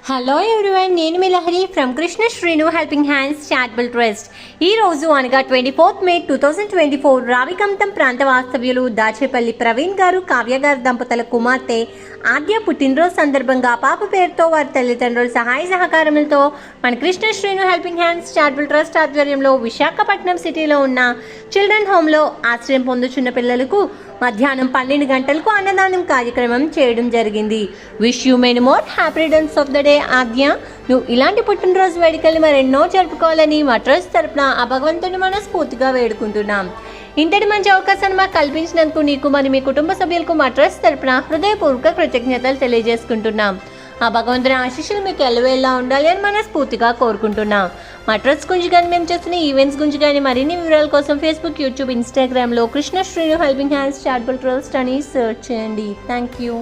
Hello everyone, నేను మీ Lahari from Krishna Sreenu helping hands charitable trust. ఈ రోజు అనగా 24 మే 2024 రావికంతం ప్రాంత వాస్తవ్యులు దాచేపల్లి ప్రవీణ్ గారు, కావ్య గారు దంపతుల కుమార్తె ఆద్య పుట్టినరోజు సందర్భంగా పాప పేరుతో వారి తల్లిదండ్రుల సహాయ సహకారములతో మన Krishna Sreenu helping hands charitable trust ఆధ్వర్యంలో విశాఖపట్నం సిటీలో ఉన్న చిల్డ్రన్ హోమ్లో ఆశ్రయం పొందుచున్న పిల్లలకు మధ్యాహ్నం 12 గంటలకు అన్నదానం కార్యక్రమం చేయడం జరిగింది. Wish you many more happy returns of the day Aadya. నువ్వు ఇలాంటి పుట్టినరోజు వేడుకలు మరెన్నో జరుపుకోవాలని మా ట్రస్ట్ తరపున ఆ భగవంతుని మనస్ఫూర్తిగా వేడుకుంటున్నాం. ఇంతటి మంచి అవకాశాన్ని మాకు కల్పించినందుకు నీకు మరి మీ కుటుంబ సభ్యులకు మా ట్రస్ట్ తరపున హృదయపూర్వక కృతజ్ఞతలు తెలియజేసుకుంటున్నాం. ఆ భగవంతుని ఆశీస్సులు మీకు ఎల్లవేళలా ఉండాలి అని మనస్ఫూర్తిగా కోరుకుంటున్నాం. మా ట్రస్ట్ గురించి కానీ మేము చేస్తున్న ఈవెంట్స్ గురించి కానీ మరిన్ని వివరాల కోసం ఫేస్బుక్, యూట్యూబ్, ఇన్స్టాగ్రామ్లో Krishna Sreenu helping hands charitable trust అని సెర్చ్ చేయండి. Thank you.